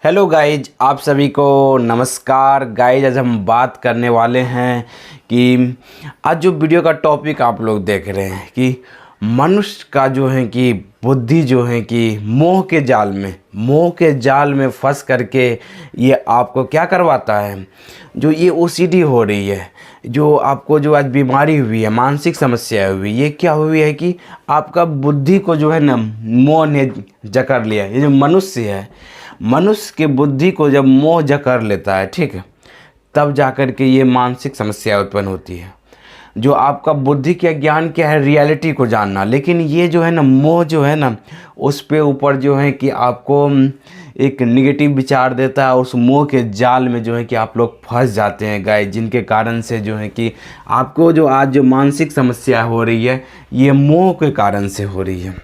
Hello guys, आप सभी को नमस्कार। गाइज, आज हम बात करने वाले हैं कि आज जो वीडियो का टॉपिक आप लोग देख रहे हैं कि मनुष्य का जो है कि बुद्धि जो है कि मोह के जाल में फंस करके ये आपको क्या करवाता है। जो ये ओसीडी हो रही है, जो आपको जो आज बीमारी हुई है, मानसिक समस्या हुई, ये क्या हुई है कि आपका बुद्धि को जो है ना मोह ने जकड़ लिया। ये जो मनुष्य है, मनुष्य के बुद्धि को जब मोह जकड़ लेता है, ठीक है, तब जाकर के ये मानसिक समस्या उत्पन्न होती है। जो आपका बुद्धि का ज्ञान क्या है, रियलिटी को जानना, लेकिन ये जो है ना मोह जो है ना उस पे ऊपर जो है कि आपको एक निगेटिव विचार देता है। उस मोह के जाल में जो है कि आप लोग फंस जाते हैं गाइस, जिनके कारण से जो है कि आपको जो आज जो मानसिक समस्या हो रही है ये मोह के कारण से हो रही है।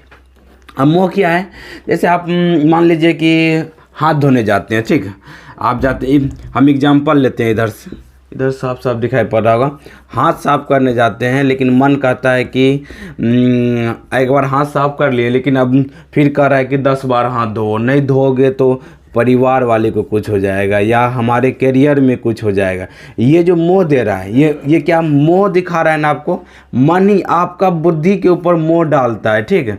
अब मोह क्या है, जैसे आप मान लीजिए कि हाथ धोने जाते हैं, ठीक है, आप जाते हैं, हम एग्जांपल लेते हैं, इधर साफ साफ दिखाई पड़ रहा होगा, हाथ साफ करने जाते हैं, लेकिन मन कहता है कि एक बार हाथ साफ कर लिए, लेकिन अब फिर कह रहा है कि 10 बार हाथ धो। नहीं धोगे तो परिवार वाले को कुछ हो जाएगा या हमारे करियर में कुछ हो जाएगा। ये जो मोह दे रहा है, ये क्या मोह दिखा रहा है ना आपको। मन ही आपका बुद्धि के ऊपर मोह डालता है, ठीक है,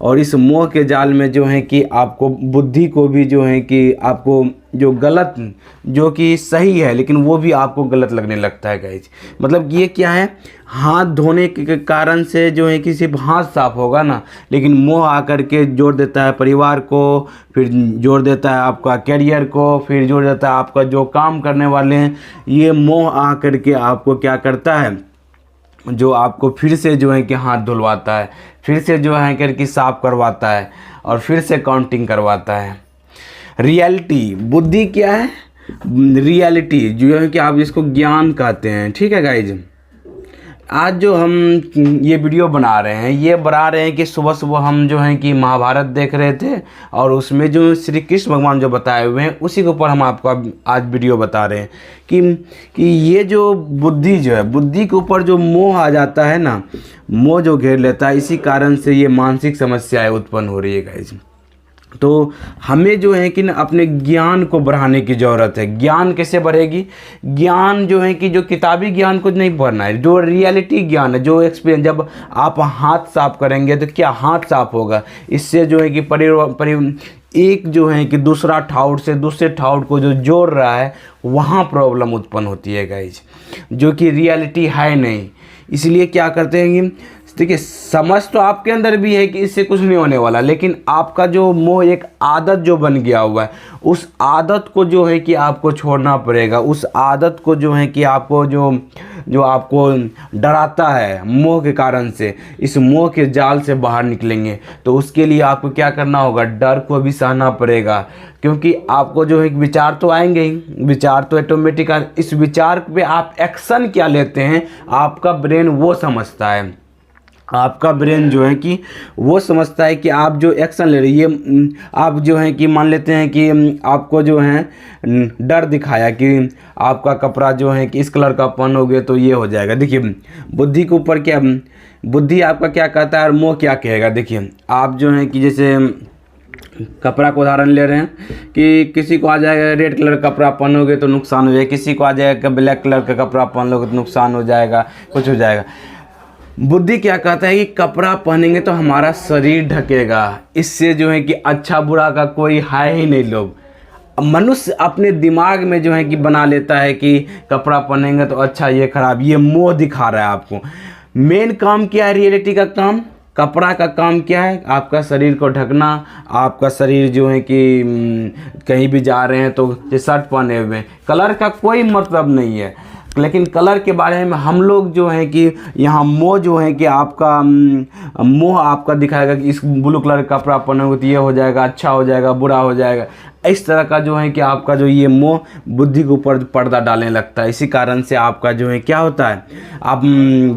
और इस मोह के जाल में जो है कि आपको बुद्धि को भी जो है कि आपको जो गलत, जो कि सही है लेकिन वो भी आपको गलत लगने लगता है गाइस। मतलब ये क्या है, हाथ धोने के कारण से जो है कि सिर्फ हाथ साफ होगा ना, लेकिन मोह आकर के जोड़ देता है परिवार को, फिर जोड़ देता है आपका करियर को, फिर जोड़ देता है आपका जो काम करने वाले हैं। ये मोह आकर के आपको क्या करता है, जो आपको फिर से जो है कि हाथ धुलवाता है, फिर से जो है करके साफ करवाता है और फिर से काउंटिंग करवाता है। रियलिटी, बुद्धि क्या है, रियलिटी जो है कि आप इसको ज्ञान कहते हैं, ठीक है गाइज। आज जो हम ये वीडियो बना रहे हैं, ये बना रहे हैं कि सुबह सुबह हम जो हैं कि महाभारत देख रहे थे और उसमें जो श्री कृष्ण भगवान जो बताए हुए हैं उसी के ऊपर हम आपको आज वीडियो बता रहे हैं कि ये जो बुद्धि जो है, बुद्धि के ऊपर जो मोह आ जाता है ना, मोह जो घेर लेता है, इसी कारण से ये मानसिक समस्याएं उत्पन्न हो रही है गाइस। तो हमें जो है कि ना अपने ज्ञान को बढ़ाने की ज़रूरत है। ज्ञान कैसे बढ़ेगी, ज्ञान जो है कि जो किताबी ज्ञान को नहीं पढ़ना है, जो रियलिटी ज्ञान है, जो एक्सपीरियंस। जब आप हाथ साफ करेंगे तो क्या हाथ साफ होगा, इससे जो है कि एक जो है कि दूसरा ठाउट से दूसरे ठाउट को जो जोड़ रहा है वहाँ प्रॉब्लम उत्पन्न होती है गाइज, जो कि रियलिटी है नहीं। इसलिए क्या करते हैं कि देखिए, समझ तो आपके अंदर भी है कि इससे कुछ नहीं होने वाला, लेकिन आपका जो मोह एक आदत जो बन गया हुआ है, उस आदत को जो है कि आपको छोड़ना पड़ेगा। उस आदत को जो है कि आपको जो आपको डराता है मोह के कारण से, इस मोह के जाल से बाहर निकलेंगे तो उसके लिए आपको क्या करना होगा, डर को भी सहना पड़ेगा। क्योंकि आपको जो है विचार तो आएंगे ही, विचार तो ऑटोमेटिक। इस विचार पे आप एक्शन क्या लेते हैं, आपका ब्रेन वो समझता है। आपका ब्रेन जो है कि वो समझता है कि आप जो एक्शन ले रही है, आप जो है कि मान लेते हैं कि आपको जो है डर दिखाया कि आपका कपड़ा जो है कि इस कलर का पहनोगे तो ये हो जाएगा। देखिए, बुद्धि के ऊपर क्या, बुद्धि आपका क्या कहता है और मोह क्या कहेगा। देखिए, आप जो है कि जैसे कपड़ा को उदाहरण ले रहे हैं कि किसी को आ जाएगा रेड कलर का कपड़ा पहनोगे तो नुकसान हो जाएगा, किसी को आ जाएगा ब्लैक कलर का कपड़ा पहन लोगे तो नुकसान हो जाएगा, कुछ हो जाएगा। बुद्धि क्या कहता है कि कपड़ा पहनेंगे तो हमारा शरीर ढकेगा, इससे जो है कि अच्छा बुरा का कोई है ही नहीं। लोग, मनुष्य अपने दिमाग में जो है कि बना लेता है कि कपड़ा पहनेंगे तो अच्छा, ये खराब, ये मोह दिखा रहा है आपको। मेन काम क्या है, रियलिटी का काम, कपड़ा का काम क्या है, आपका शरीर को ढकना। आपका शरीर जो है कि कहीं भी जा रहे हैं तो शर्ट पहने हुए हैं, कलर का कोई मतलब नहीं है, लेकिन कलर के बारे में हम लोग जो है कि यहाँ मोह जो है कि आपका मोह आपका दिखाएगा कि इस ब्लू कलर का कपड़ा पहनोगे तो ये हो जाएगा, अच्छा हो जाएगा, बुरा हो जाएगा। इस तरह का जो है कि आपका जो ये मोह बुद्धि के ऊपर पर्दा डालने लगता है। इसी कारण से आपका जो है क्या होता है, आप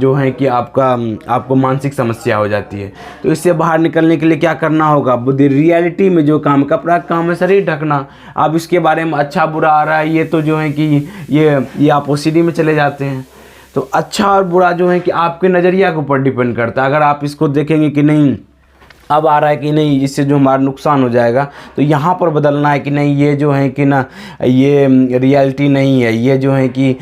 जो है कि आपको मानसिक समस्या हो जाती है। तो इससे बाहर निकलने के लिए क्या करना होगा, बुद्धि रियलिटी में जो काम, कपड़ा का काम है शरीर ढकना। अब इसके बारे में अच्छा बुरा आ रहा है, ये तो जो है कि ये आप ओसीडी में चले जाते हैं। तो अच्छा और बुरा जो है कि आपके नज़रिया के ऊपर डिपेंड करता है। अगर आप इसको देखेंगे कि नहीं अब आ रहा है कि नहीं इससे जो हमारा नुकसान हो जाएगा, तो यहाँ पर बदलना है कि नहीं ये जो है कि ना ये रियलिटी नहीं है, ये जो है कि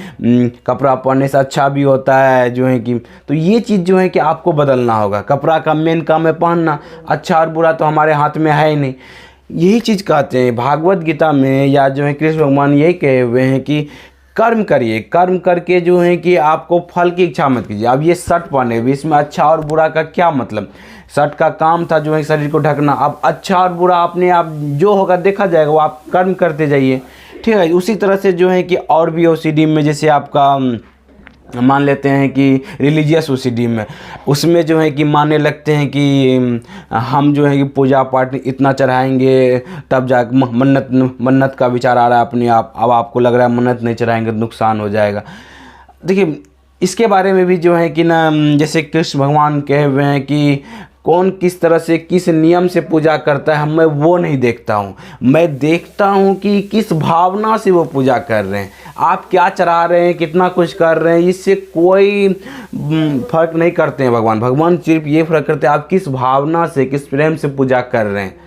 कपड़ा पहनने से अच्छा भी होता है जो है कि, तो ये चीज़ जो है कि आपको बदलना होगा। कपड़ा का मेन काम है पहनना, अच्छा और बुरा तो हमारे हाथ में है ही नहीं। यही चीज़ कहते हैं भागवत गीता में, या जो है कृष्ण भगवान यही कहे हुए हैं कि कर्म करिए, कर्म करके जो है कि आपको फल की इच्छा मत कीजिए। अब ये शर्ट पहने हुए, इसमें अच्छा और बुरा का क्या मतलब? शर्ट का काम था जो है शरीर को ढकना, अब अच्छा और बुरा अपने आप जो होगा देखा जाएगा, वो आप कर्म करते जाइए, ठीक है। उसी तरह से जो है कि और भी ओसीडी में, जैसे आपका मान लेते हैं कि रिलीजियस ओसीडी में, उसमें जो है कि मानने लगते हैं कि हम जो है कि पूजा पाठ इतना चढ़ाएंगे तब जा मन्नत का विचार आ रहा है अपने आप। अब आपको लग रहा है मन्नत नहीं चढ़ाएंगे तो नुकसान हो जाएगा। देखिए इसके बारे में भी जो है कि ना, जैसे कृष्ण भगवान कहे हुए हैं कि कौन किस तरह से किस नियम से पूजा करता है, मैं वो नहीं देखता हूँ, मैं देखता हूँ कि किस भावना से वो पूजा कर रहे हैं। आप क्या चढ़ा रहे हैं, कितना कुछ कर रहे हैं, इससे कोई फर्क नहीं करते हैं भगवान सिर्फ ये फर्क करते हैं आप किस भावना से, किस प्रेम से पूजा कर रहे हैं।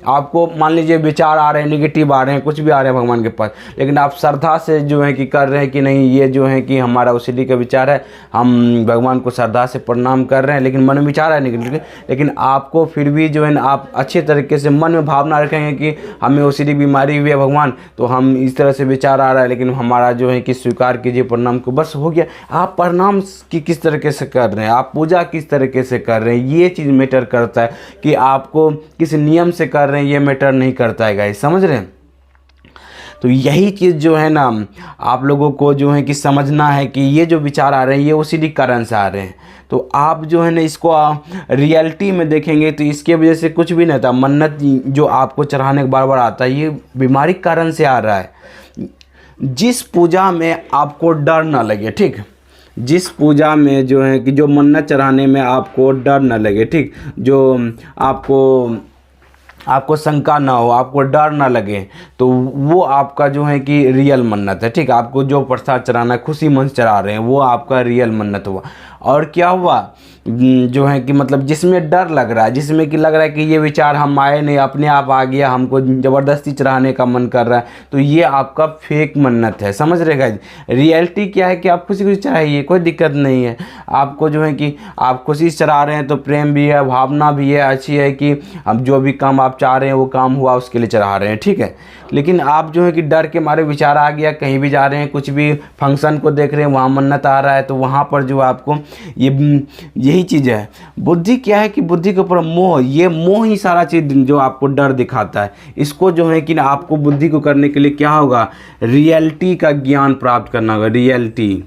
आपको मान लीजिए विचार आ रहे हैं, नेगेटिव आ रहे हैं, कुछ भी आ रहे हैं भगवान के पास, लेकिन आप श्रद्धा से जो है कि कर रहे हैं कि नहीं ये जो है कि हमारा ओसीडी का विचार है, हम भगवान को श्रद्धा से प्रणाम कर रहे हैं, लेकिन मन में विचार है नेगेटिव, लेकिन आपको फिर भी जो है ना आप अच्छे तरीके से मन में भावना रखेंगे कि हमें ओसीडी बीमारी हुई है भगवान, तो हम इस तरह से विचार आ रहा है, लेकिन हमारा जो है कि स्वीकार कीजिए प्रणाम को, बस हो गया। आप प्रणाम की किस तरीके से कर रहे हैं, आप पूजा किस तरीके से कर रहे हैं, ये चीज़ मैटर करता है। कि आपको किस नियम से कर रहे हैं ये मैटर नहीं करता है गाइस, समझ रहे हैं। तो यही चीज़ जो है ना आप लोगों को जो है कि समझना है कि ये जो विचार आ रहे हैं ये ओसीडी कारण से आ रहे हैं। तो आप जो है ना इसको रियलिटी में देखेंगे तो इसके वजह से कुछ भी नहीं था। मन्नत जो आपको चढ़ाने के बार बार आता है ये बीमारी कारण से आ रहा है। जिस पूजा में आपको डर ना लगे, ठीक, जिस पूजा में जो है कि जो मन्नत चढ़ाने में आपको डर ना लगे, ठीक, जो आपको शंका ना हो, आपको डर ना लगे, तो वो आपका जो है कि रियल मन्नत है, ठीक। आपको जो प्रसाद चढ़ाना है खुशी मन से चढ़ा रहे हैं वो आपका रियल मन्नत हुआ। और क्या हुआ जो है कि मतलब जिसमें डर लग रहा है, जिसमें कि लग रहा है कि ये विचार हम आए नहीं, अपने आप आ गया, हमको ज़बरदस्ती चढ़ाने का मन कर रहा है, तो ये आपका फेक मन्नत है, समझ रहे गाइस। रियलिटी क्या है कि आप खुशी खुशी चढ़ाइए, कोई दिक्कत नहीं है। आपको जो है कि आप खुशी से चढ़ा रहे हैं तो प्रेम भी है, भावना भी है, अच्छी है कि अब जो भी काम आप चाह रहे हैं वो काम हुआ उसके लिए चढ़ा रहे हैं, ठीक है। लेकिन आप जो है कि डर के मारे विचार आ गया, कहीं भी जा रहे हैं, कुछ भी फंक्शन को देख रहे हैं वहाँ मन्नत आ रहा है, तो वहाँ पर जो आपको यही चीज़ है। बुद्धि क्या है कि बुद्धि के ऊपर मोह, ये मोह ही सारा चीज़ जो आपको डर दिखाता है। इसको जो है कि ना आपको बुद्धि को करने के लिए क्या होगा, रियलिटी का ज्ञान प्राप्त करना होगा। रियलिटी,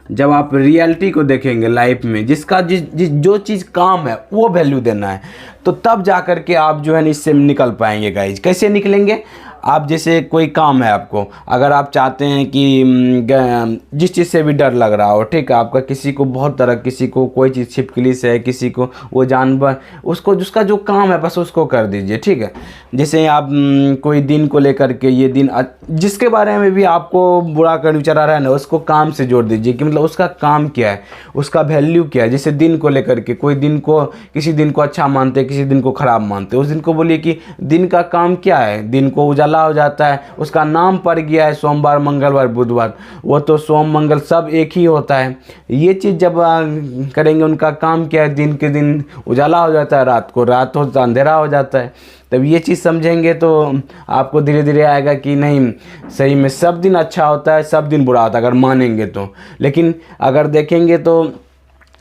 जब आप रियलिटी को देखेंगे लाइफ में, जिसका जो चीज़ काम है वो वैल्यू देना है, तो तब जा कर के आप जो है ना इससे निकल पाएंगे गाइज। कैसे निकलेंगे? आप जैसे कोई काम है आपको, अगर आप चाहते हैं कि जिस चीज़ से भी डर लग रहा हो, ठीक है, आपका किसी को बहुत तरह, किसी को कोई चीज़ छिपकली से है, किसी को वो जानवर, उसको जिसका जो काम है बस उसको कर दीजिए, ठीक है। जैसे आप कोई दिन को लेकर के, ये दिन जिसके बारे में भी आपको बुरा कर विचार आ रहा है ना, उसको काम से जोड़ दीजिए कि मतलब उसका काम क्या है, उसका वैल्यू क्या है। जैसे दिन को लेकर के, कोई दिन को, किसी दिन को अच्छा मानते, किसी दिन को ख़राब मानते, उस दिन को बोलिए कि दिन का काम क्या है। दिन को उजाला हो जाता है, उसका नाम पड़ गया है सोमवार, मंगलवार, बुधवार, वो तो सोम मंगल सब एक ही होता है। ये चीज़ जब करेंगे, उनका काम क्या है, दिन के दिन उजाला हो जाता है, रात को रात होता, अंधेरा हो जाता है। तब ये चीज़ समझेंगे तो आपको धीरे धीरे आएगा कि नहीं, सही में सब दिन अच्छा होता है, सब दिन बुरा होता है, अगर मानेंगे तो। लेकिन अगर देखेंगे तो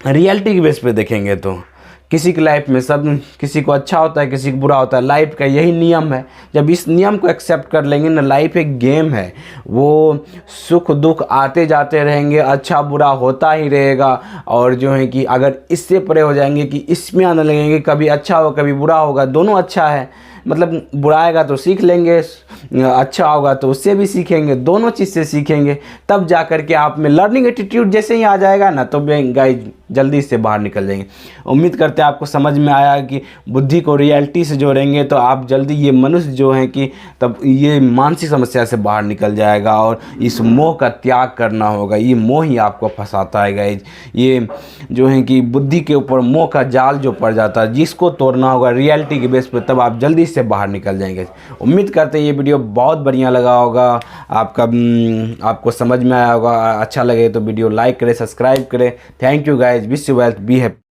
रियलिटी के बेस पे देखेंगे तो किसी की लाइफ में सब, किसी को अच्छा होता है, किसी को बुरा होता है। लाइफ का यही नियम है। जब इस नियम को एक्सेप्ट कर लेंगे ना, लाइफ एक गेम है, वो सुख दुख आते जाते रहेंगे, अच्छा बुरा होता ही रहेगा। और जो है कि अगर इससे परे हो जाएंगे कि इसमें आने लगेंगे, कभी अच्छा होगा कभी बुरा होगा, दोनों अच्छा है, मतलब बुरा आएगा तो सीख लेंगे, अच्छा होगा तो उससे भी सीखेंगे, दोनों चीज़ से सीखेंगे, तब जा कर के आप में लर्निंग एटीट्यूड जैसे ही आ जाएगा ना, तो गाइज जल्दी से बाहर निकल जाएंगे। उम्मीद करते हैं आपको समझ में आया कि बुद्धि को रियलिटी से जोड़ेंगे तो आप जल्दी ये मनुष्य जो है कि तब ये मानसिक समस्या से बाहर निकल जाएगा, और इस मोह का त्याग करना होगा। ये मोह ही आपको फंसाता है गाइज, ये जो है कि बुद्धि के ऊपर मोह का जाल जो पड़ जाता है, जिसको तोड़ना होगा रियलिटी के बेस पर, तब आप जल्दी से बाहर निकल जाएंगे। उम्मीद करते हैं ये वीडियो बहुत बढ़िया लगा होगा आपको समझ में आया होगा। अच्छा लगे तो वीडियो लाइक करें, सब्सक्राइब करें। Thank you guys, wish you wealth, be happy.